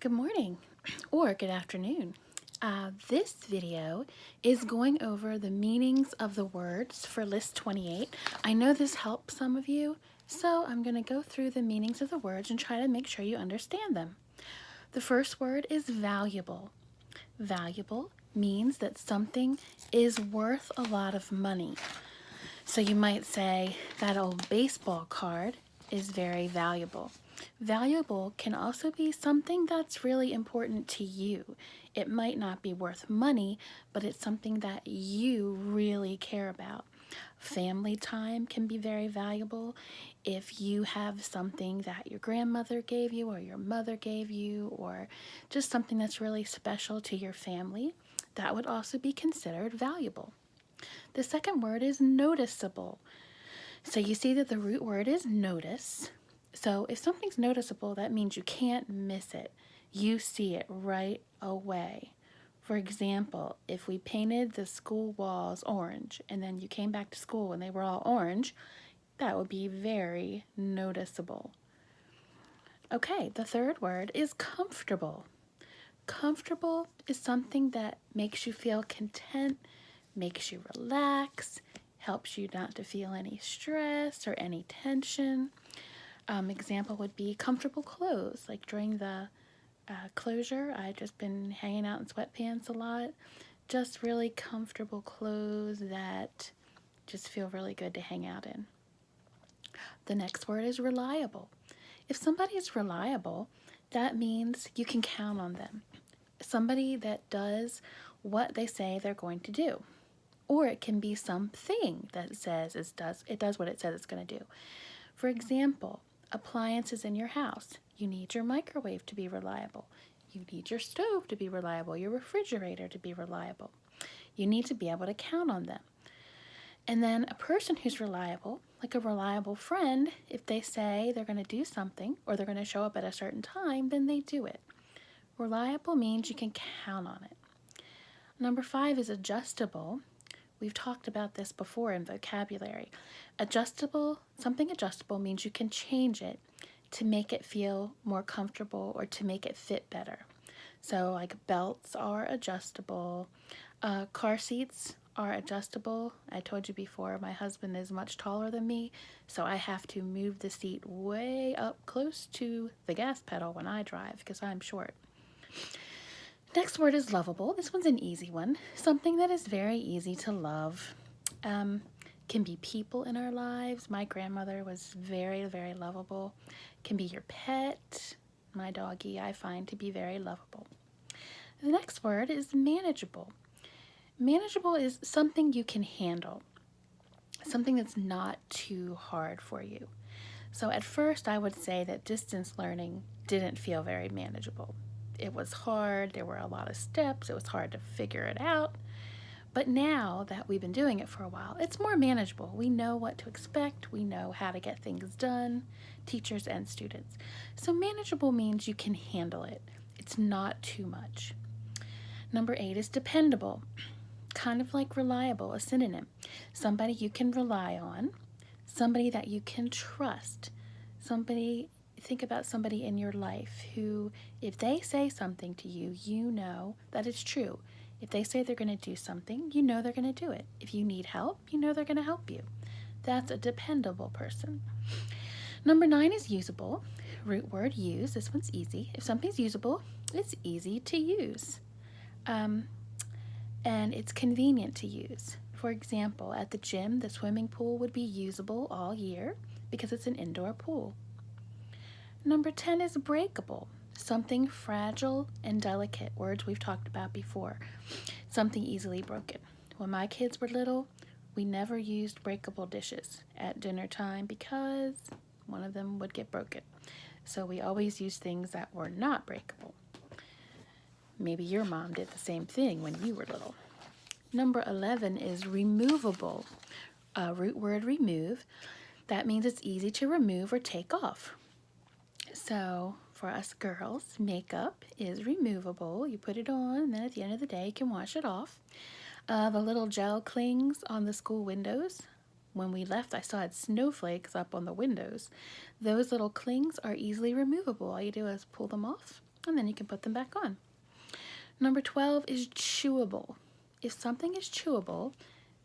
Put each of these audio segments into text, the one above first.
Good morning or good afternoon. This video is going over the meanings of the words for list 28. I know this helps some of you, so I'm going to go through the meanings of the words and try to make sure you understand them. The first word is valuable. Valuable means that something is worth a lot of money. So you might say that old baseball card is very valuable. Valuable can also be something that's really important to you. It might not be worth money, but it's something that you really care about. Family time can be very valuable. If you have something that your grandmother gave you or your mother gave you, or just something that's really special to your family, that would also be considered valuable. The second word is noticeable. So you see that the root word is notice. So if something's noticeable, that means you can't miss it. You see it right away. For example, if we painted the school walls orange and then you came back to school and they were all orange, that would be very noticeable. Okay, the third word is comfortable. Comfortable is something that makes you feel content, makes you relax, helps you not to feel any stress or any tension. Example would be comfortable clothes. Like during the closure, I've just been hanging out in sweatpants a lot. Just really comfortable clothes that just feel really good to hang out in. The next word is reliable. If somebody is reliable, that means you can count on them. Somebody that does what they say they're going to do. Or it can be something that says it does what it says it's going to do. For example, appliances in your house. You need your microwave to be reliable. You need your stove to be reliable, your refrigerator to be reliable. You need to be able to count on them. And then a person who's reliable, like a reliable friend, if they say they're going to do something or they're going to show up at a certain time, then they do it. Reliable means you can count on it. Number 5 is adjustable. We've talked about this before in vocabulary. Something adjustable means you can change it to make it feel more comfortable or to make it fit better. So like belts are adjustable, car seats are adjustable. I told you before, my husband is much taller than me, so I have to move the seat way up close to the gas pedal when I drive because I'm short. Next word is lovable. This one's an easy one. Something that is very easy to love. Can be people in our lives. My grandmother was very, very lovable. Can be your pet. My doggie I find to be very lovable. The next word is manageable. Manageable is something you can handle. Something that's not too hard for you. So at first I would say that distance learning didn't feel very manageable. It was hard, there were a lot of steps, it was hard to figure it out. But now that we've been doing it for a while, it's more manageable. We know what to expect, we know how to get things done, teachers and students. So manageable means you can handle it. It's not too much. Number 8 is dependable. Kind of like reliable, a synonym. Somebody you can rely on, somebody that you can trust, think about somebody in your life who, if they say something to you, you know that it's true. If they say they're going to do something, you know they're going to do it. If you need help, you know they're going to help you. That's a dependable person. Number 9 is usable. Root word use. This one's easy. If something's usable, it's easy to use. And it's convenient to use. For example, at the gym, the swimming pool would be usable all year because it's an indoor pool. Number 10 is breakable. Something fragile and delicate, words we've talked about before. Something easily broken. When my kids were little, we never used breakable dishes at dinner time because one of them would get broken. So we always used things that were not breakable. Maybe your mom did the same thing when you were little. Number 11 is removable. Root word remove. That means it's easy to remove or take off. So for us girls, makeup is removable. You put it on, and then at the end of the day, you can wash it off. The little gel clings on the school windows. When we left, I still had snowflakes up on the windows. Those little clings are easily removable. All you do is pull them off and then you can put them back on. Number 12 is chewable. If something is chewable,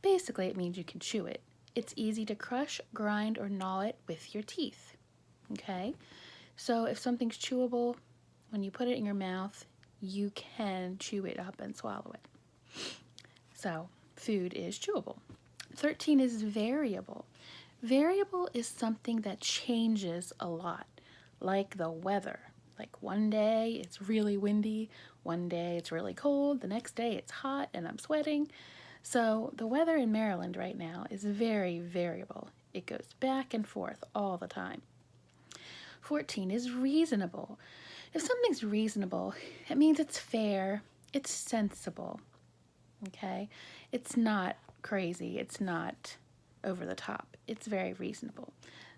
basically it means you can chew it. It's easy to crush, grind, or gnaw it with your teeth. Okay? So if something's chewable, when you put it in your mouth, you can chew it up and swallow it. So food is chewable. 13 is variable. Variable is something that changes a lot, like the weather. Like one day it's really windy, one day it's really cold, the next day it's hot and I'm sweating. So the weather in Maryland right now is very variable. It goes back and forth all the time. 14 is reasonable. If something's reasonable, it means it's fair, it's sensible, okay? It's not crazy, it's not over the top. It's very reasonable.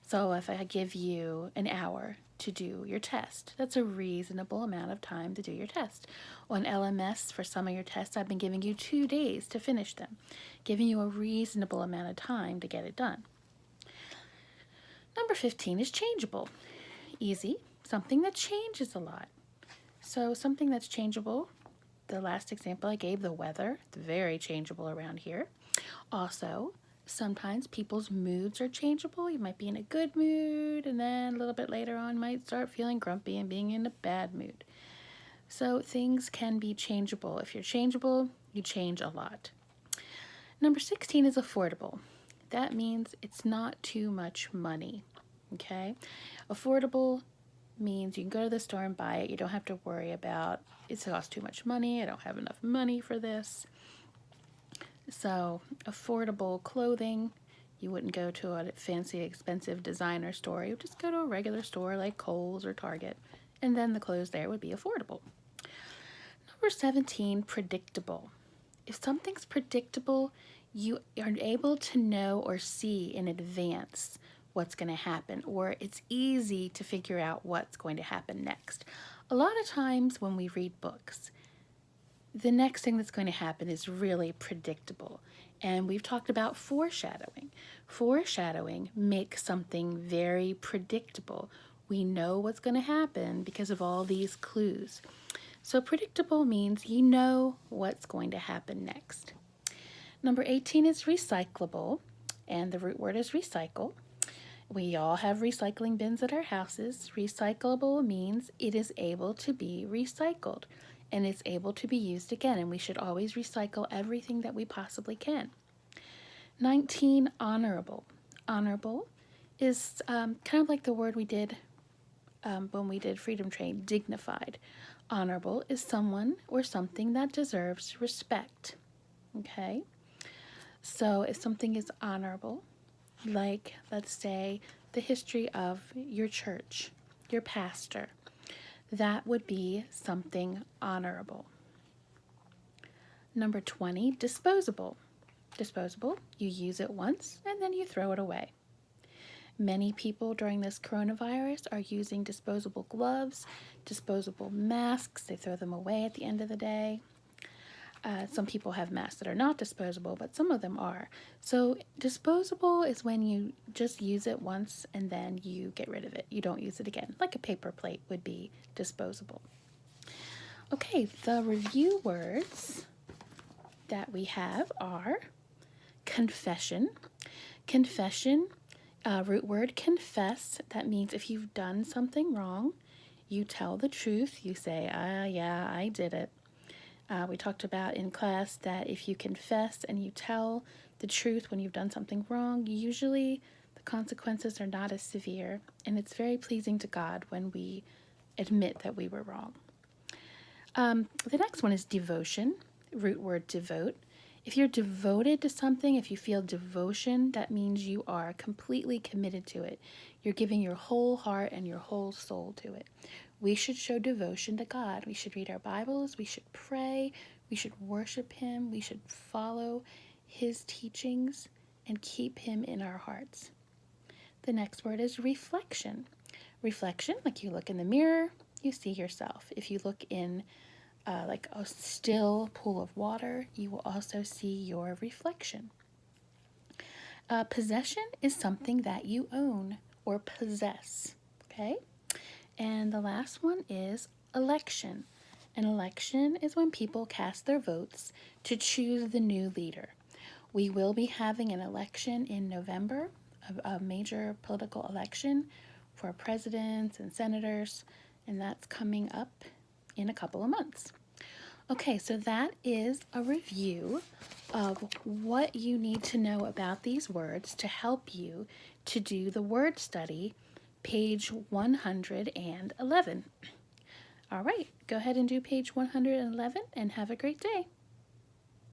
So if I give you an hour to do your test, that's a reasonable amount of time to do your test. On LMS, for some of your tests, I've been giving you 2 days to finish them, giving you a reasonable amount of time to get it done. Number 15 is changeable. Easy, something that changes a lot. So something that's changeable, the last example I gave, the weather, it's very changeable around here. Also, sometimes people's moods are changeable. You might be in a good mood, and then a little bit later on might start feeling grumpy and being in a bad mood. So things can be changeable. If you're changeable, you change a lot. Number 16 is affordable. That means it's not too much money, okay? Affordable means you can go to the store and buy it. You don't have to worry about it costs too much money. I don't have enough money for this. So affordable clothing, you wouldn't go to a fancy expensive designer store. You would just go to a regular store like Kohl's or Target, and then the clothes there would be affordable. Number 17, predictable. If something's predictable, you are able to know or see in advance what's going to happen, or it's easy to figure out what's going to happen next. A lot of times when we read books, the next thing that's going to happen is really predictable. And we've talked about foreshadowing. Foreshadowing makes something very predictable. We know what's going to happen because of all these clues. So predictable means you know what's going to happen next. Number 18 is recyclable, and the root word is recycle. We all have recycling bins at our houses. Recyclable means it is able to be recycled and it's able to be used again, and we should always recycle everything that we possibly can. 19, honorable. Honorable is kind of like the word we did when we did Freedom Train, dignified. Honorable is someone or something that deserves respect, okay? So if something is honorable, like, let's say, the history of your church, your pastor, that would be something honorable. Number 20, disposable. Disposable, you use it once and then you throw it away. Many people during this coronavirus are using disposable gloves, disposable masks. They throw them away at the end of the day. Some people have masks that are not disposable, but some of them are. So disposable is when you just use it once and then you get rid of it. You don't use it again. Like a paper plate would be disposable. Okay, the review words that we have are confession. Confession, root word confess. That means if you've done something wrong, you tell the truth. You say, yeah, I did it. We talked about in class that if you confess and you tell the truth when you've done something wrong, usually the consequences are not as severe, and it's very pleasing to God when we admit that we were wrong. The next one is devotion, root word devote. If you're devoted to something, if you feel devotion, that means you are completely committed to it. You're giving your whole heart and your whole soul to it. We should show devotion to God. We should read our Bibles. We should pray. We should worship Him. We should follow His teachings and keep Him in our hearts. The next word is reflection. Reflection, like you look in the mirror, you see yourself. If you look in like a still pool of water, you will also see your reflection. Possession is something that you own or possess, okay? And the last one is election. An election is when people cast their votes to choose the new leader. We will be having an election in November, a major political election for presidents and senators, and that's coming up in a couple of months. Okay, so that is a review of what you need to know about these words to help you to do the word study, page 111. All right, go ahead and do page 111 and have a great day.